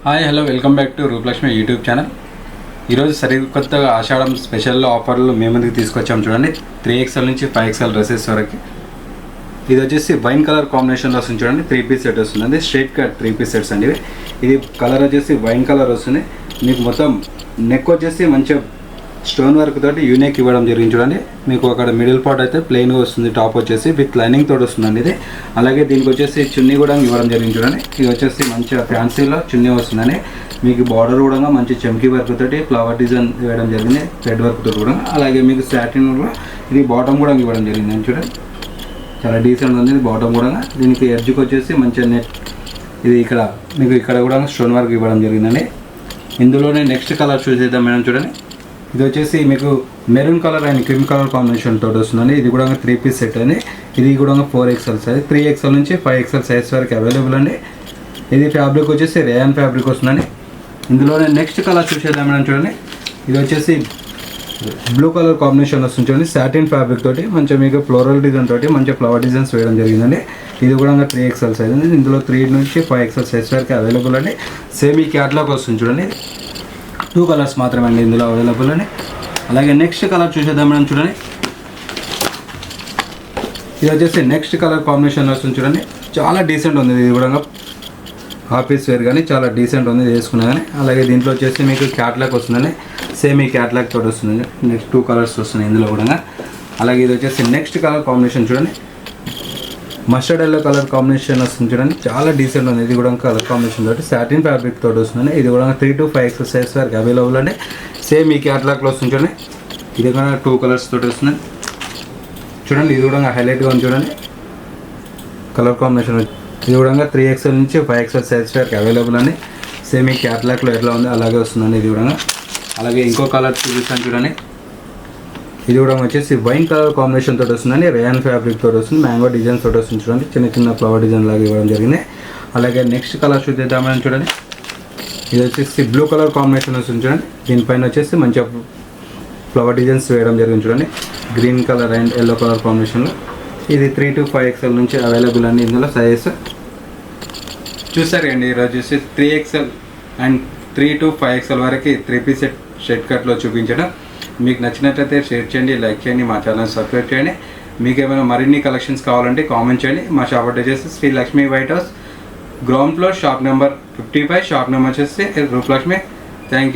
Hi hello welcome back to Rupalakshmi YouTube channel. ఈరోజు సరికొత్తగా ఆషాఢం స్పెషల్లో ఆఫర్లు మేము ముందుకు తీసుకొచ్చాము. చూడండి, 3XL నుంచి 5XL డ్రెస్సెస్ వరకు. ఇది వచ్చేసి వైన్ కలర్ కాంబినేషన్లో వస్తుంది. చూడండి, 3 పీస్ సెట్ వస్తుంది. స్ట్రైట్ కట్ 3 పీస్ సెట్స్ అండి. ఇది కలర్ వచ్చేసి వైన్ కలర్ వస్తుంది. మీకు మొత్తం నెక్ వచ్చేసి మంచిగా స్టోన్ వర్క్ తోటి యూనిక్ ఇవ్వడం జరిగింది. చూడండి, మీకు అక్కడ మిడిల్ పార్ట్ అయితే ప్లెయిన్గా వస్తుంది. టాప్ వచ్చేసి విత్ లైనింగ్ తోటి వస్తుందండి ఇది. అలాగే దీనికి వచ్చేసి చున్నీ కూడా ఇవ్వడం జరిగింది. చూడండి, ఇది వచ్చేసి మంచిగా ఫ్యాన్సీలో చున్నీ వస్తుందని. మీకు బార్డర్ కూడా మంచి చమ్కీ వర్క్ తోటి ఫ్లవర్ డిజైన్ ఇవ్వడం జరిగింది, థ్రెడ్ వర్క్ తోటి కూడా. అలాగే మీకు సాటిన్ కూడా ఇది బాటమ్ కూడా ఇవ్వడం జరిగింది. చూడండి, చాలా డీసెంట్ ఉంది. ఇది బాటమ్ కూడా. దీనికి ఎడ్జ్కి వచ్చేసి మంచిగా నెట్ ఇది ఇక్కడ మీకు ఇక్కడ కూడా స్టోన్ వర్క్ ఇవ్వడం జరిగిందండి. ఇందులోనే నెక్స్ట్ కలర్ చూసేద్దాం మేడం. చూడండి, ఇది వచ్చేసి మీకు maroon colour and cream colour combination తోటి వస్తుందండి. ఇది కూడా 3 పీస్ సెట్ అండి. ఇది కూడా 4XL సైజ్, 3XL నుంచి 5XL సైజ్ వరకు అవైలబుల్ అండి. ఇది ఫ్యాబ్రిక్ వచ్చేసి రేయాన్ ఫ్యాబ్రిక్ వస్తుందండి. ఇందులోనే నెక్స్ట్ కలర్ చూసేద్దాం మేడం. చూడండి, ఇది వచ్చేసి బ్లూ కలర్ కాంబినేషన్ వస్తుంది. చూడండి, సాటిన్ ఫ్యాబ్రిక్ తోటి మంచిగా మీకు ఫ్లోరల్ డిజైన్ తోటి మంచిగా ఫ్లవర్ డిజైన్స్ వేయడం జరిగిందండి. ఇది కూడా 3XL సైజ్ అండి. ఇందులో 3 నుంచి 5XL సైజ్ వరకు అవైలబుల్ అండి. సేమ్ ఈ క్యాట్లాగ్ వస్తుంది. చూడండి, 2 కలర్స్ మాత్రమే అండి ఇందులో అవైలబుల్ అని. అలాగే నెక్స్ట్ కలర్ చూసేద్దాం మేడం. చూడండి, ఇది వచ్చేసి నెక్స్ట్ కలర్ కాంబినేషన్ వస్తుంది. చూడండి, చాలా డీసెంట్ ఉంది. ఇది కూడా ఆఫీస్ వేర్ కానీ చాలా డీసెంట్ ఉంది వేసుకున్నా కానీ. అలాగే దీంట్లో వచ్చేసి మీకు క్యాట్లాగ్ వస్తుందండి. సేమ్ ఈ క్యాట్లాగ్ తోటి వస్తుంది. నెక్స్ట్ 2 కలర్స్ వస్తున్నాయి ఇందులో కూడా. అలాగే ఇది వచ్చేసి నెక్స్ట్ కలర్ కాంబినేషన్. చూడండి, మస్టర్డ్ ఎల్లో కలర్ కాంబినేషన్ వస్తుంది. చూడండి, చాలా డీసెంట్ ఉంది. ఇది కూడా కలర్ కాంబినేషన్ తోటి సాటిన్ ఫ్యాబ్రిక్ తోటి వస్తుంది. ఇది కూడా 3 to 5XL సైజ్ వరకు అవైలబుల్ అండి. సేమ్ ఈ క్యాట్లాగ్లో వస్తుంది. చూడండి, ఇది కూడా 2 కలర్స్ తోటి వస్తుంది. చూడండి, ఇది కూడా హైలైట్గా ఉంది. చూడండి, కలర్ కాంబినేషన్. ఇది కూడా 3XL నుంచి 5XL సైజ్ వరకు అవైలబుల్ అండి. సేమ్ ఈ క్యాట్లాగ్లో ఎట్లా ఉంది అలాగే వస్తుందండి ఇది కూడా. అలాగే ఇంకో కలర్ చూపిస్తాను. చూడండి, ఇది కూడా వచ్చేసి వైన్ కలర్ కాంబినేషన్ తోటి వస్తుందండి. రేయాన్ ఫ్యాబ్రిక్ తోటి వస్తుంది. మ్యాంగో డిజైన్ తోటి వస్తుంది. చూడండి, చిన్న చిన్న ఫ్లవర్ డిజైన్ లాగా ఇవ్వడం జరిగింది. అలాగే నెక్స్ట్ కలర్ చూద్దామని. చూడండి, ఇది వచ్చేసి బ్లూ కలర్ కాంబినేషన్ వస్తుంది. చూడండి, దీనిపైన వచ్చేసి మంచిగా ఫ్లవర్ డిజైన్స్ వేయడం జరిగింది. చూడండి, green colour and yellow colour కాంబినేషన్లో. ఇది 3 to 5XL నుంచి అవైలబుల్ అండి. ఇందులో సైజెస్ చూసారు అండి. ఈరోజు వచ్చేసి 3XL అండ్ 3 to 5XL వరకు 3 పీస్ సెట్ షర్ట్ కట్లో చూపించడం. మీకు నచ్చినట్లయితే షేర్ చేయండి, లైక్ చేయండి, మా ఛానల్ సబ్స్క్రైబ్ చేయండి. మీకు ఏమైనా మరిన్ని కలెక్షన్స్ కావాలంటే కామెంట్ చేయండి. మా షాప్ అడ్రస్ వచ్చేసి Sri Lakshmi white house, ground floor, shop number 55. Shop number వచ్చేసి రూపలక్ష్మి. Thank you.